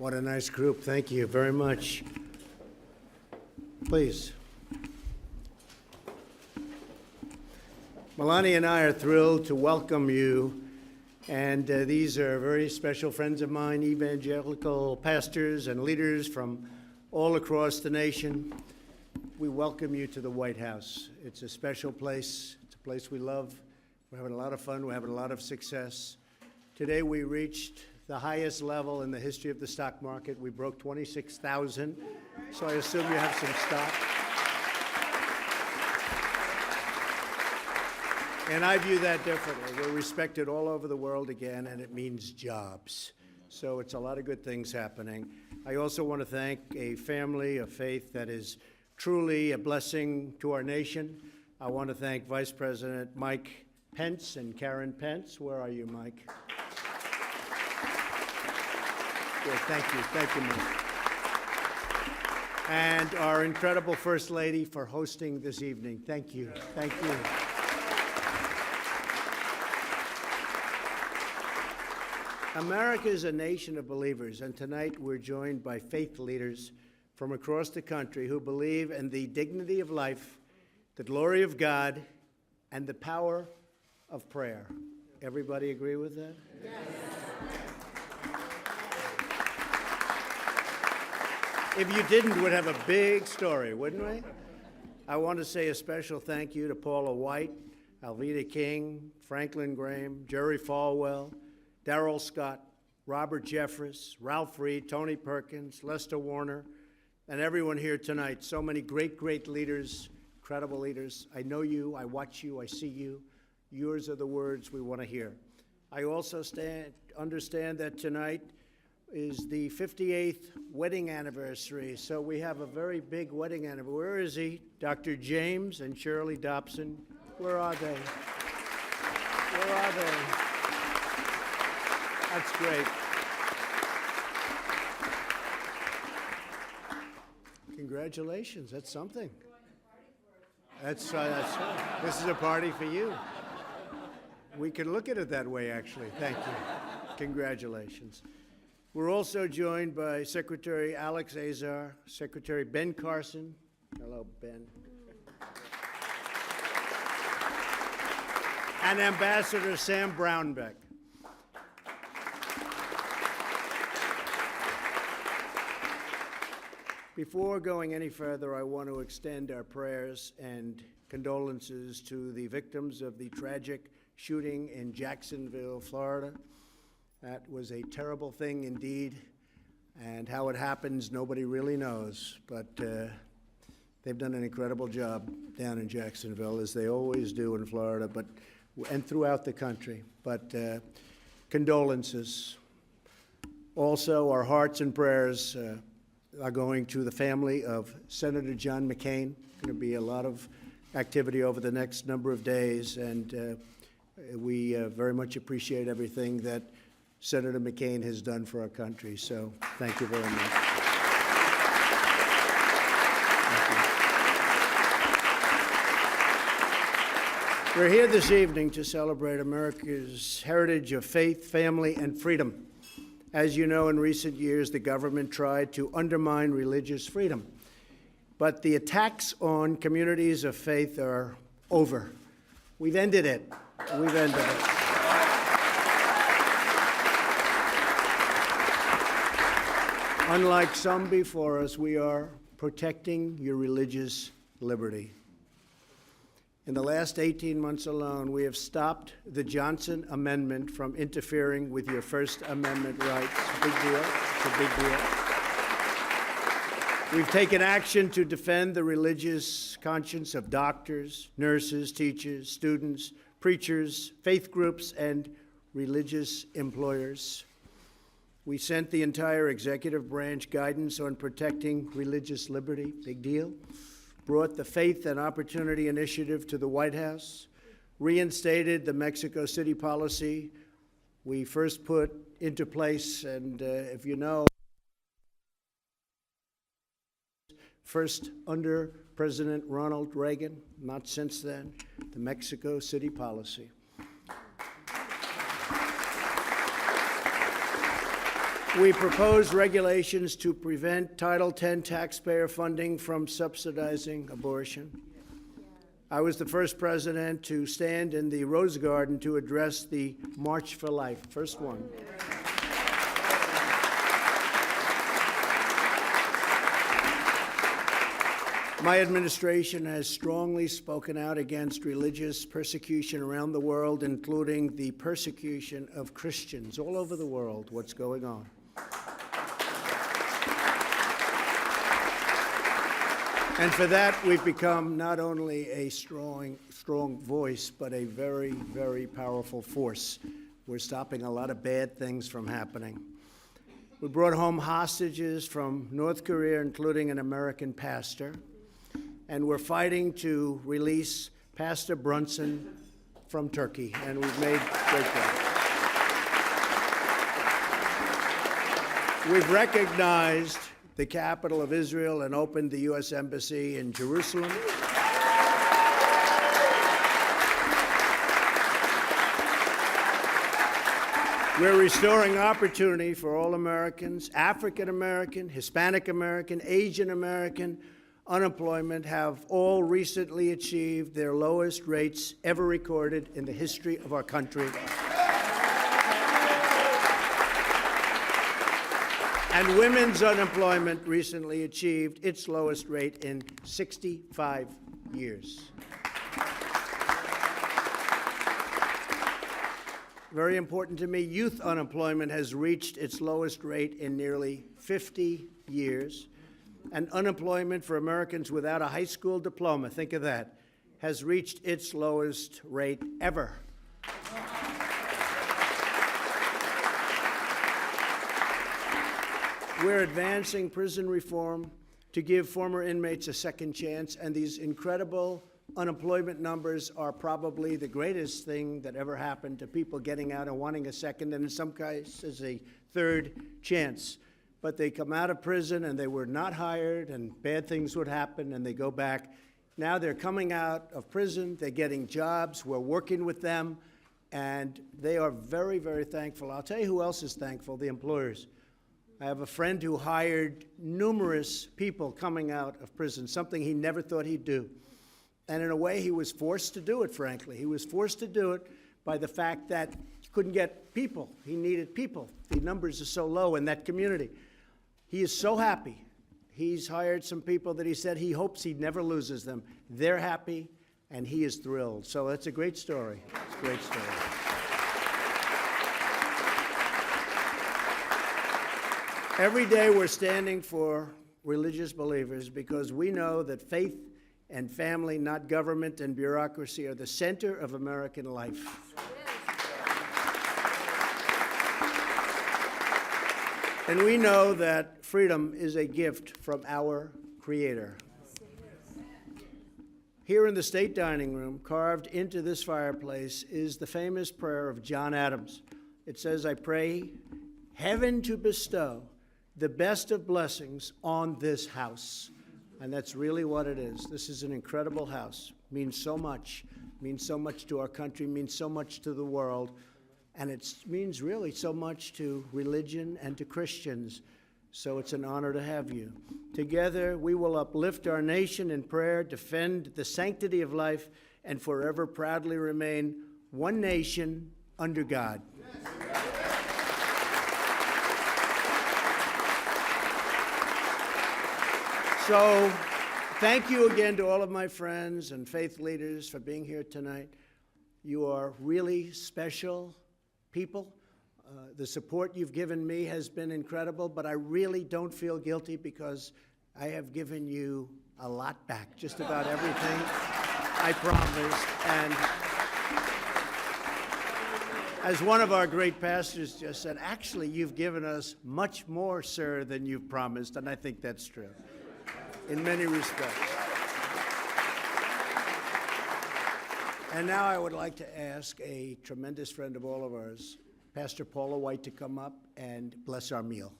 What a nice group. Thank you very much. Please. Melania and I are thrilled to welcome you, and these are very special friends of mine, evangelical pastors and leaders from all across the nation. We welcome you to the White House. It's a special place. It's a place we love. We're having a lot of fun. We're having a lot of success. Today we reached the highest level in the history of the stock market. We broke 26,000, so I assume you have some stock. And I view that differently. We're respected all over the world again, and it means jobs. So it's a lot of good things happening. I also want to thank a family of faith that is truly a blessing to our nation. I want to thank Vice President Mike Pence and Karen Pence. Where are you, Mike? Good, thank you. Thank you, Mike. And our incredible First Lady for hosting this evening. Thank you. Thank you. America is a nation of believers, and tonight we're joined by faith leaders from across the country who believe in the dignity of life, the glory of God, and the power of prayer. Everybody agree with that? Yes. If you didn't, we'd have a big story, wouldn't we? I want to say a special thank you to Paula White, Alveda King, Franklin Graham, Jerry Falwell, Darrell Scott, Robert Jeffress, Ralph Reed, Tony Perkins, Lester Warner, and everyone here tonight. So many great, great leaders, incredible leaders. I know you, I watch you, I see you. Yours are the words we want to hear. I also understand that tonight is the 58th wedding anniversary, so we have a very big wedding anniversary. Where is he? Dr. James and Shirley Dobson. Where are they? Where are they? That's great. Congratulations, that's something. That's right. This is a party for you. We can look at it that way, actually. Thank you. Congratulations. We're also joined by Secretary Alex Azar, Secretary Ben Carson. Hello, Ben. And Ambassador Sam Brownback. Before going any further, I want to extend our prayers and condolences to the victims of the tragic shooting in Jacksonville, Florida. That was a terrible thing indeed, and how it happens, nobody really knows, but they've done an incredible job down in Jacksonville, as they always do in Florida, and throughout the country. But condolences. Also, our hearts and prayers are going to the family of Senator John McCain. Going to be a lot of activity over the next number of days, and we very much appreciate everything that Senator McCain has done for our country. So thank you very much. We're here this evening to celebrate America's heritage of faith, family, and freedom. As you know, in recent years, the government tried to undermine religious freedom. But the attacks on communities of faith are over. We've ended it. We've ended it. Unlike some before us, we are protecting your religious liberty. In the last 18 months alone, we have stopped the Johnson Amendment from interfering with your First Amendment rights. Big deal. It's a big deal. We've taken action to defend the religious conscience of doctors, nurses, teachers, students, preachers, faith groups, and religious employers. We sent the entire executive branch guidance on protecting religious liberty. Big deal. Brought the Faith and Opportunity Initiative to the White House, reinstated the Mexico City policy we first put into place, and if you know, first under President Ronald Reagan, not since then, the Mexico City policy. We propose regulations to prevent Title X taxpayer funding from subsidizing abortion. I was the first president to stand in the Rose Garden to address the March for Life, first one. My administration has strongly spoken out against religious persecution around the world, including the persecution of Christians all over the world. What's going on? And for that, we've become not only a strong voice, but a very, very powerful force. We're stopping a lot of bad things from happening. We brought home hostages from North Korea, including an American pastor. And we're fighting to release Pastor Brunson from Turkey, and we've made great progress. We've recognized the capital of Israel and opened the U.S. Embassy in Jerusalem. We're restoring opportunity for all Americans, African American, Hispanic American, Asian American. Unemployment have all recently achieved their lowest rates ever recorded in the history of our country. And women's unemployment recently achieved its lowest rate in 65 years. Very important to me, youth unemployment has reached its lowest rate in nearly 50 years. And unemployment for Americans without a high school diploma, think of that, has reached its lowest rate ever. We're advancing prison reform to give former inmates a second chance, and these incredible unemployment numbers are probably the greatest thing that ever happened to people getting out and wanting a second, and in some cases, a third chance. But they come out of prison and they were not hired and bad things would happen and they go back. Now they're coming out of prison, they're getting jobs, we're working with them, and they are very, very thankful. I'll tell you who else is thankful, the employers. I have a friend who hired numerous people coming out of prison, something he never thought he'd do. And in a way, he was forced to do it, frankly. He was forced to do it by the fact that he couldn't get people. He needed people. The numbers are so low in that community. He is so happy. He's hired some people that he said he hopes he never loses them. They're happy, and he is thrilled. So that's a great story. It's a great story. Every day we're standing for religious believers because we know that faith and family, not government and bureaucracy, are the center of American life. And we know that freedom is a gift from our Creator. Here in the state dining room, carved into this fireplace, is the famous prayer of John Adams. It says, "I pray heaven to bestow the best of blessings on this house." And that's really what it is. This is an incredible house. It means so much to our country, means so much to the world. And it means really so much to religion and to Christians. So it's an honor to have you. Together, we will uplift our nation in prayer, defend the sanctity of life, and forever proudly remain one nation under God. So thank you again to all of my friends and faith leaders for being here tonight. You are really special people. The support you've given me has been incredible, but I really don't feel guilty because I have given you a lot back, just about everything I promised. And as one of our great pastors just said, actually, you've given us much more, sir, than you've promised, and I think that's true in many respects. And now I would like to ask a tremendous friend of all of ours, Pastor Paula White, to come up and bless our meal.